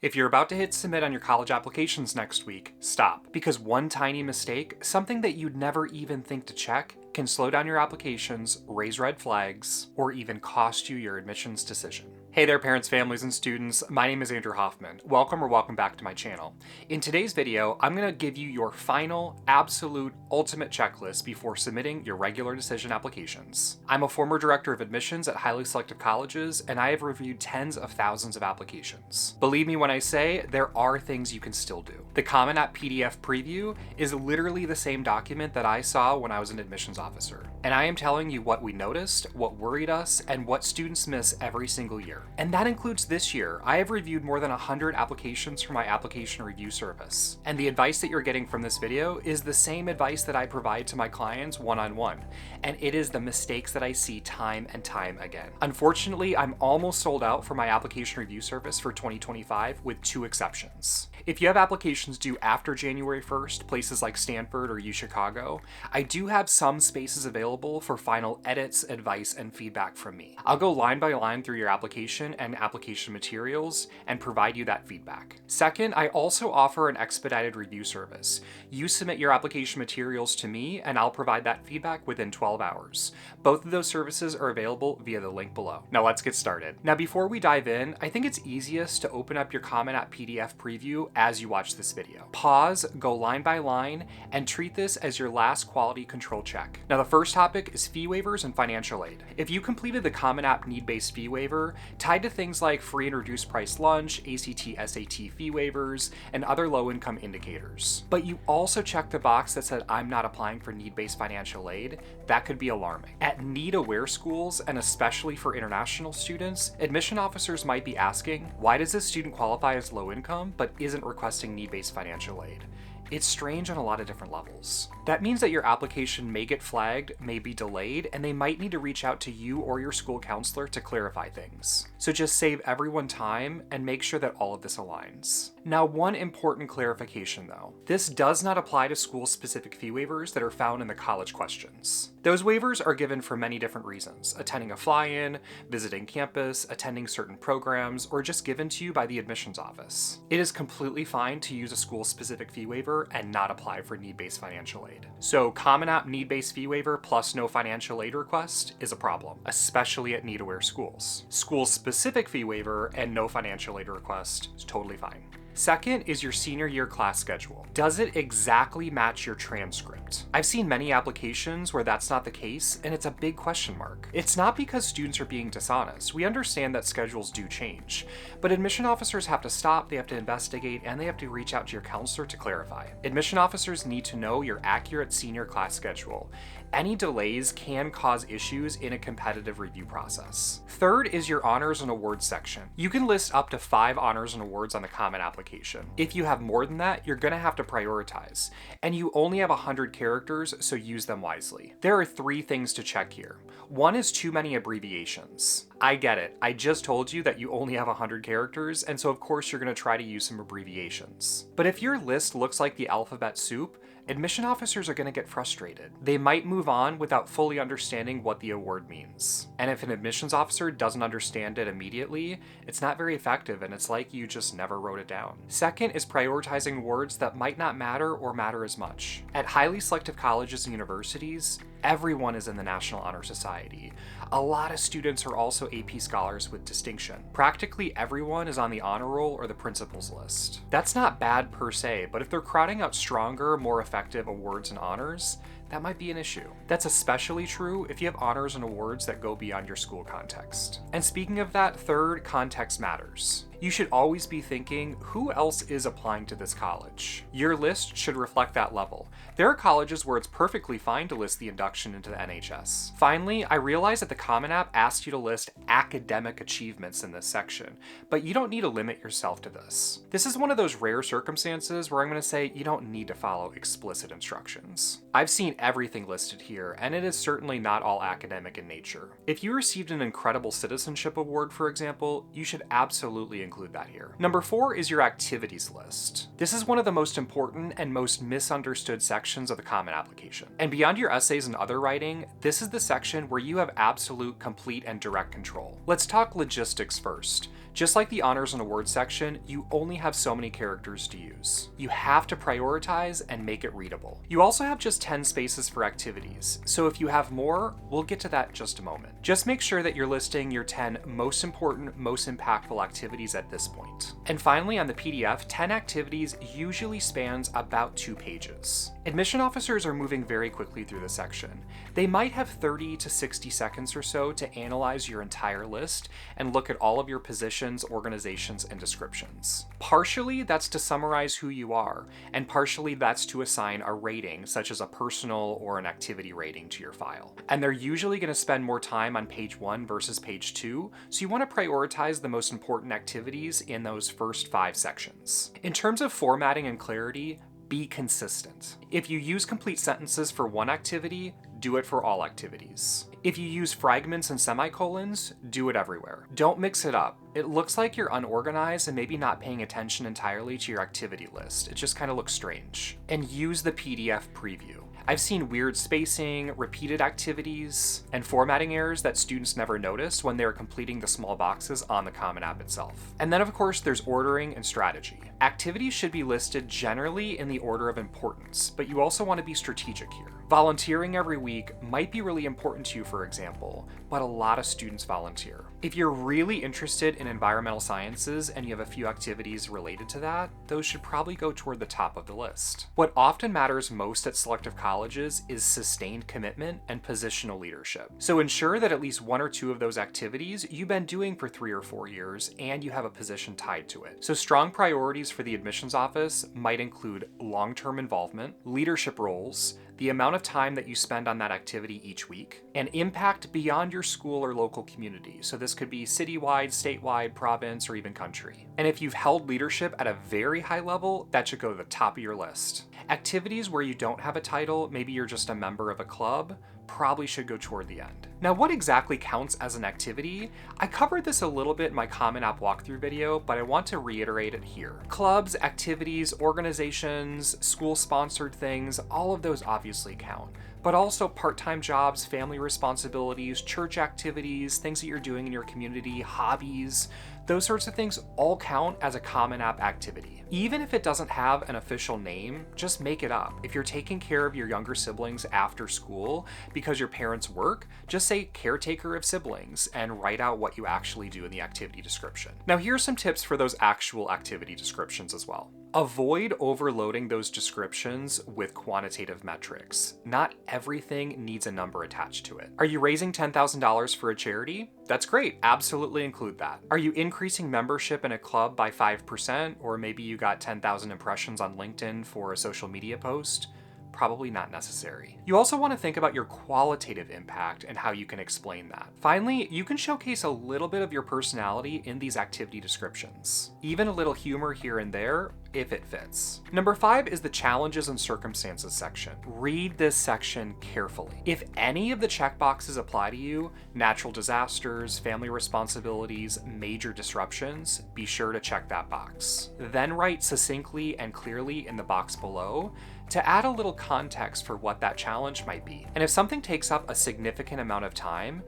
If you're about to hit submit on your college applications next week, stop. Because one tiny mistake, something that you'd never even think to check, can slow down your applications, raise red flags, or even cost you your admissions decision. Hey there parents, families, and students, my name is Andrew Hoffman. Welcome back to my channel. In today's video, I'm going to give you your final, absolute, ultimate checklist before submitting your regular decision applications. I'm a former director of admissions at highly selective colleges, and I have reviewed tens of thousands of applications. Believe me when I say, there are things you can still do. The Common App PDF preview is literally the same document that I saw when I was an admissions officer. And I am telling you what we noticed, what worried us, and what students miss every single year. And that includes this year. I have reviewed more than 100 applications for my application review service. And the advice that you're getting from this video is the same advice that I provide to my clients one-on-one. And it is the mistakes that I see time and time again. Unfortunately, I'm almost sold out for my application review service for 2025 with two exceptions. If you have applications due after January 1st, places like Stanford or UChicago, I do have some spaces available for final edits, advice, and feedback from me. I'll go line by line through your application and application materials and provide you that feedback. Second, I also offer an expedited review service. You submit your application materials to me and I'll provide that feedback within 12 hours. Both of those services are available via the link below. Now let's get started. Now before we dive in, I think it's easiest to open up your Common App PDF preview as you watch this video. Pause, go line by line, and treat this as your last quality control check. Now the first topic is fee waivers and financial aid. If you completed the Common App need-based fee waiver, tied to things like free and reduced price lunch, ACT, SAT fee waivers, and other low-income indicators, but you also checked the box that said I'm not applying for need-based financial aid, that could be alarming. At need-aware schools, and especially for international students, admission officers might be asking, why does this student qualify as low income but isn't requesting need-based financial aid? It's strange on a lot of different levels. That means that your application may get flagged, may be delayed, and they might need to reach out to you or your school counselor to clarify things. So just save everyone time and make sure that all of this aligns. Now, one important clarification though. This does not apply to school-specific fee waivers that are found in the college questions. Those waivers are given for many different reasons: attending a fly-in, visiting campus, attending certain programs, or just given to you by the admissions office. It is completely fine to use a school-specific fee waiver and not apply for need-based financial aid. So Common App need-based fee waiver plus no financial aid request is a problem, especially at need-aware schools. School-specific fee waiver and no financial aid request is totally fine. Second is your senior year class schedule. Does it exactly match your transcript? I've seen many applications where that's not the case, and it's a big question mark. It's not because students are being dishonest. We understand that schedules do change, but admission officers have to stop, they have to investigate, and they have to reach out to your counselor to clarify. Admission officers need to know your accurate senior class schedule. Any delays can cause issues in a competitive review process. Third is your honors and awards section. You can list up to 5 honors and awards on the Common application. If you have more than that, you're gonna have to prioritize. And you only have 100 characters, so use them wisely. There are 3 things to check here. One is too many abbreviations. I get it. I just told you that you only have 100 characters, and so of course you're gonna try to use some abbreviations. But if your list looks like the alphabet soup, admission officers are going to get frustrated. They might move on without fully understanding what the award means. And if an admissions officer doesn't understand it immediately, it's not very effective and it's like you just never wrote it down. Second is prioritizing awards that might not matter or matter as much. At highly selective colleges and universities, everyone is in the National Honor Society. A lot of students are also AP scholars with distinction. Practically everyone is on the honor roll or the principal's list. That's not bad per se, but if they're crowding out stronger, more effective awards and honors, that might be an issue. That's especially true if you have honors and awards that go beyond your school context. And speaking of that, third, context matters. You should always be thinking, who else is applying to this college? Your list should reflect that level. There are colleges where it's perfectly fine to list the induction into the NHS. Finally, I realize that the Common App asks you to list academic achievements in this section, but you don't need to limit yourself to this. This is one of those rare circumstances where I'm going to say you don't need to follow explicit instructions. I've seen everything listed here, and it is certainly not all academic in nature. If you received an incredible citizenship award, for example, you should absolutely include that here. Number 4 is your activities list. This is one of the most important and most misunderstood sections of the Common application. And beyond your essays and other writing, this is the section where you have absolute, complete, and direct control. Let's talk logistics first. Just like the honors and awards section, you only have so many characters to use. You have to prioritize and make it readable. You also have just 10 spaces for activities, so if you have more, we'll get to that in just a moment. Just make sure that you're listing your 10 most important, most impactful activities at this point. And finally, on the PDF, 10 activities usually spans about 2 pages. Admission officers are moving very quickly through the section. They might have 30 to 60 seconds or so to analyze your entire list and look at all of your positions, organizations, and descriptions. Partially, that's to summarize who you are, and partially that's to assign a rating, such as a personal or an activity rating to your file. And they're usually going to spend more time on page 1 versus page 2, so you want to prioritize the most important activities in those first 5 sections. In terms of formatting and clarity, be consistent. If you use complete sentences for one activity, do it for all activities. If you use fragments and semicolons, do it everywhere. Don't mix it up. It looks like you're unorganized and maybe not paying attention entirely to your activity list. It just kind of looks strange. And use the PDF preview. I've seen weird spacing, repeated activities, and formatting errors that students never noticed when they were completing the small boxes on the Common App itself. And then of course there's ordering and strategy. Activities should be listed generally in the order of importance, but you also want to be strategic here. Volunteering every week might be really important to you, for example, but a lot of students volunteer. If you're really interested in environmental sciences and you have a few activities related to that, those should probably go toward the top of the list. What often matters most at selective colleges is sustained commitment and positional leadership. So ensure that at least 1 or 2 of those activities you've been doing for 3 or 4 years and you have a position tied to it. So strong priorities for the admissions office might include long-term involvement, leadership roles, the amount of time that you spend on that activity each week, and impact beyond your school or local community. So this could be citywide, statewide, province, or even country. And if you've held leadership at a very high level, that should go to the top of your list. Activities where you don't have a title, maybe you're just a member of a club, probably should go toward the end. Now, what exactly counts as an activity? I covered this a little bit in my Common App walkthrough video, but I want to reiterate it here. Clubs, activities, organizations, school-sponsored things, all of those obviously count. But also part-time jobs, family responsibilities, church activities, things that you're doing in your community, hobbies, those sorts of things all count as a Common App activity. Even if it doesn't have an official name, just make it up. If you're taking care of your younger siblings after school because your parents work, just say caretaker of siblings and write out what you actually do in the activity description. Now here's some tips for those actual activity descriptions as well. Avoid overloading those descriptions with quantitative metrics. Not everything needs a number attached to it. Are you raising $10,000 for a charity? That's great. Absolutely include that. Are you increasing membership in a club by 5%? Or maybe you got 10,000 impressions on LinkedIn for a social media post? Probably not necessary. You also want to think about your qualitative impact and how you can explain that. Finally, you can showcase a little bit of your personality in these activity descriptions. Even a little humor here and there, if it fits. Number 5 is the challenges and circumstances section. Read this section carefully. If any of the checkboxes apply to you, natural disasters, family responsibilities, major disruptions, be sure to check that box. Then write succinctly and clearly in the box below to add a little context for what that challenge might be. And if something takes up a significant amount of time,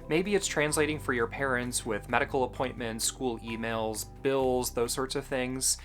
maybe it's translating for your parents with medical appointments, school emails, bills, those sorts of things,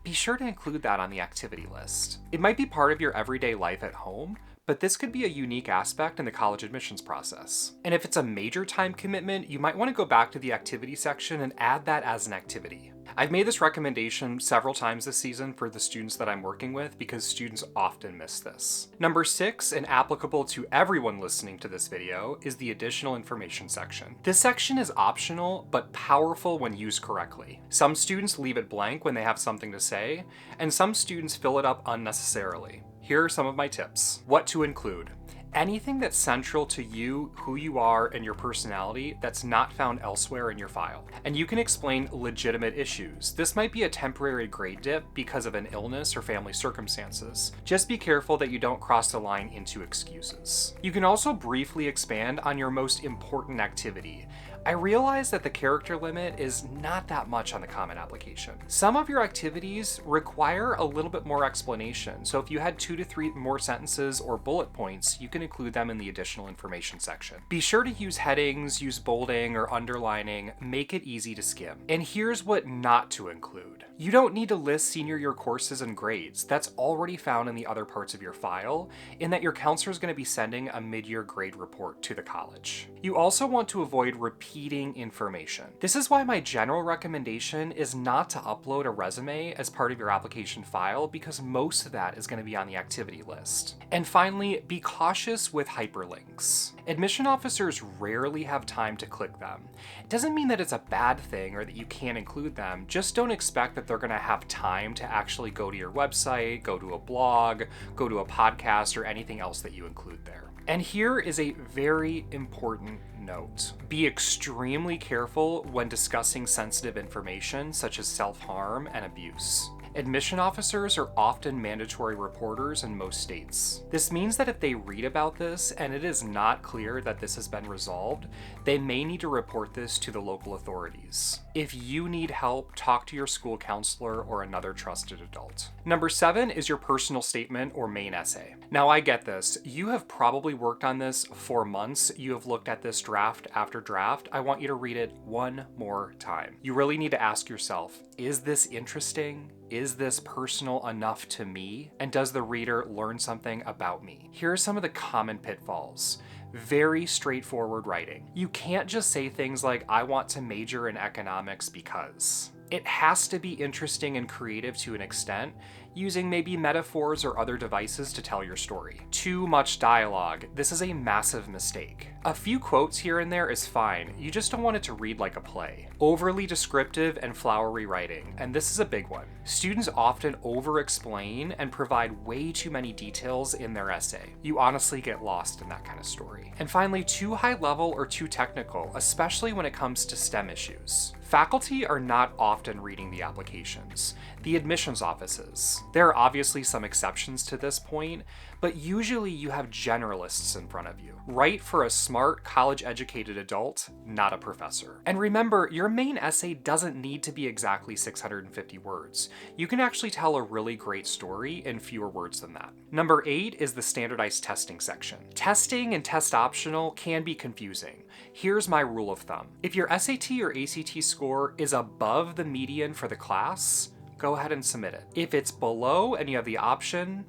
be sure to include that on the activity list. It might be part of your everyday life at home, but this could be a unique aspect in the college admissions process. And if it's a major time commitment, you might want to go back to the activity section and add that as an activity. I've made this recommendation several times this season for the students that I'm working with because students often miss this. Number 6, and applicable to everyone listening to this video, is the additional information section. This section is optional, but powerful when used correctly. Some students leave it blank when they have something to say, and some students fill it up unnecessarily. Here are some of my tips. What to include. Anything that's central to you, who you are, and your personality that's not found elsewhere in your file. And you can explain legitimate issues. This might be a temporary grade dip because of an illness or family circumstances. Just be careful that you don't cross the line into excuses. You can also briefly expand on your most important activity. I realize that the character limit is not that much on the comment application. Some of your activities require a little bit more explanation, so if you had 2 to 3 more sentences or bullet points, you can include them in the additional information section. Be sure to use headings, use bolding or underlining, make it easy to skim. And here's what not to include. You don't need to list senior year courses and grades. That's already found in the other parts of your file, in that your counselor is going to be sending a mid-year grade report to the college. You also want to avoid repeating information. This is why my general recommendation is not to upload a resume as part of your application file, because most of that is going to be on the activity list. And finally, be cautious with hyperlinks. Admission officers rarely have time to click them. It doesn't mean that it's a bad thing or that you can't include them, just don't expect that they're going to have time to actually go to your website, go to a blog, go to a podcast, or anything else that you include there. And here is a very important note. Be extremely careful when discussing sensitive information such as self-harm and abuse. Admission officers are often mandatory reporters in most states. This means that if they read about this and it is not clear that this has been resolved, they may need to report this to the local authorities. If you need help, talk to your school counselor or another trusted adult. Number 7 is your personal statement or main essay. Now I get this. You have probably worked on this for months. You have looked at this draft after draft. I want you to read it one more time. You really need to ask yourself, is this interesting? Is this personal enough to me? And does the reader learn something about me? Here are some of the common pitfalls. Very straightforward writing. You can't just say things like, I want to major in economics because. It has to be interesting and creative to an extent, using maybe metaphors or other devices to tell your story. Too much dialogue. This is a massive mistake. A few quotes here and there is fine, you just don't want it to read like a play. Overly descriptive and flowery writing, and this is a big one. Students often over-explain and provide way too many details in their essay. You honestly get lost in that kind of story. And finally, too high level or too technical, especially when it comes to STEM issues. Faculty are not often reading the applications. The admissions offices. There are obviously some exceptions to this point, but usually you have generalists in front of you. Write for a smart, college-educated adult, not a professor. And remember, your main essay doesn't need to be exactly 650 words. You can actually tell a really great story in fewer words than that. Number 8 is the standardized testing section. Testing and test optional can be confusing. Here's my rule of thumb. If your SAT or ACT score is above the median for the class, go ahead and submit it. If it's below and you have the option,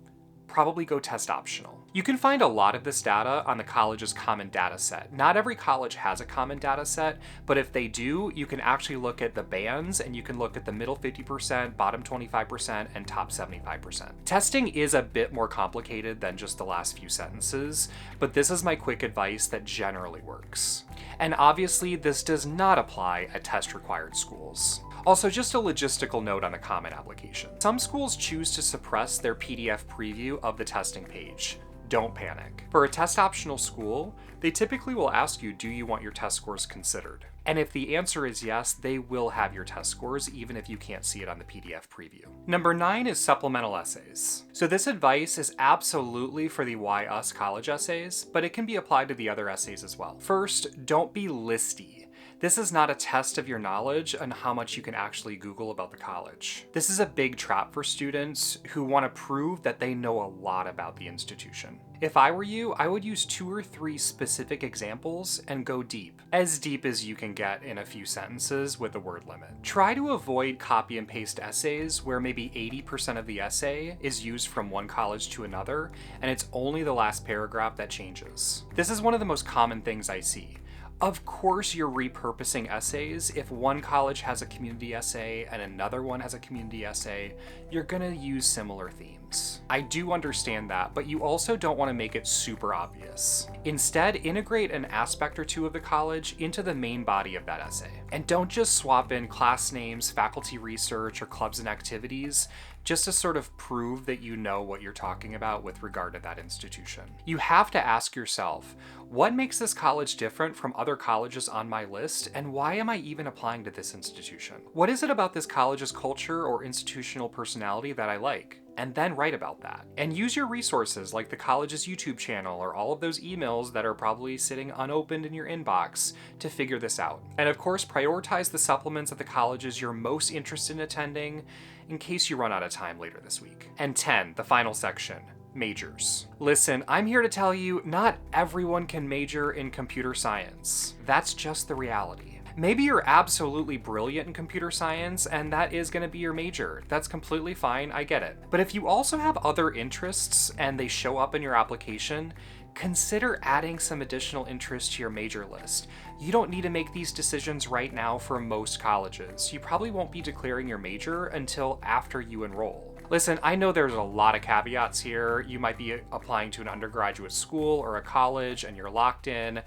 probably go test optional. You can find a lot of this data on the college's common data set. Not every college has a common data set, but if they do, you can actually look at the bands and you can look at the middle 50%, bottom 25%, and top 75%. Testing is a bit more complicated than just the last few sentences, but this is my quick advice that generally works. And obviously, this does not apply at test-required schools. Also, just a logistical note on the comment application. Some schools choose to suppress their PDF preview of the testing page. Don't panic. For a test-optional school, they typically will ask you, do you want your test scores considered? And if the answer is yes, they will have your test scores, even if you can't see it on the PDF preview. Number 9 is supplemental essays. So this advice is absolutely for the Why Us college essays, but it can be applied to the other essays as well. First, don't be listy. This is not a test of your knowledge on how much you can actually Google about the college. This is a big trap for students who want to prove that they know a lot about the institution. If I were you, I would use 2 or 3 specific examples and go deep as you can get in a few sentences with the word limit. Try to avoid copy and paste essays where maybe 80% of the essay is used from one college to another, and it's only the last paragraph that changes. This is one of the most common things I see. Of course you're repurposing essays. If one college has a community essay and another one has a community essay, you're gonna use similar themes. I do understand that, but you also don't want to make it super obvious. Instead, integrate an aspect or two of the college into the main body of that essay. And don't just swap in class names, faculty research, or clubs and activities just to sort of prove that you know what you're talking about with regard to that institution. You have to ask yourself, what makes this college different from other colleges on my list, and why am I even applying to this institution? What is it about this college's culture or institutional personality that I like? and then write about that. And use your resources like the college's YouTube channel or all of those emails that are probably sitting unopened in your inbox to figure this out. And of course, prioritize the supplements at the colleges you're most interested in attending in case you run out of time later this week. And 10, the final section. Majors. Listen, I'm here to tell you, not everyone can major in computer science. That's just the reality. Maybe you're absolutely brilliant in computer science and that is going to be your major. That's completely fine, I get it. But if you also have other interests and they show up in your application, consider adding some additional interests to your major list. You don't need to make these decisions right now for most colleges. You probably won't be declaring your major until after you enroll. Listen, I know there's a lot of caveats here. You might be applying to an undergraduate school or a college and you're locked in.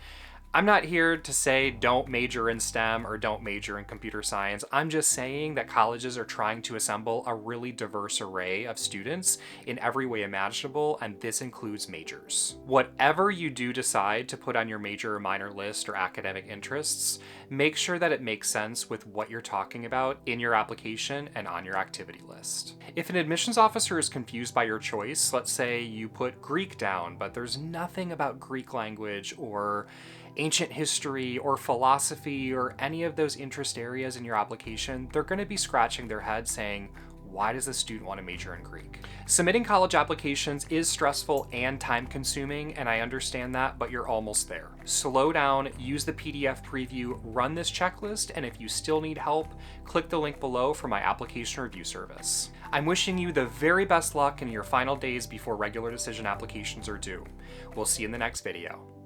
I'm not here to say don't major in STEM or don't major in computer science. I'm just saying that colleges are trying to assemble a really diverse array of students in every way imaginable, and this includes majors. Whatever you do decide to put on your major or minor list or academic interests, make sure that it makes sense with what you're talking about in your application and on your activity list. If an admissions officer is confused by your choice, let's say you put Greek down, but there's nothing about Greek language or ancient history or philosophy or any of those interest areas in your application, they're going to be scratching their head saying, why does a student want to major in Greek? Submitting college applications is stressful and time-consuming, and I understand that, but you're almost there. Slow down, use the PDF preview, run this checklist, and if you still need help, click the link below for my application review service. I'm wishing you the very best luck in your final days before regular decision applications are due. We'll see you in the next video.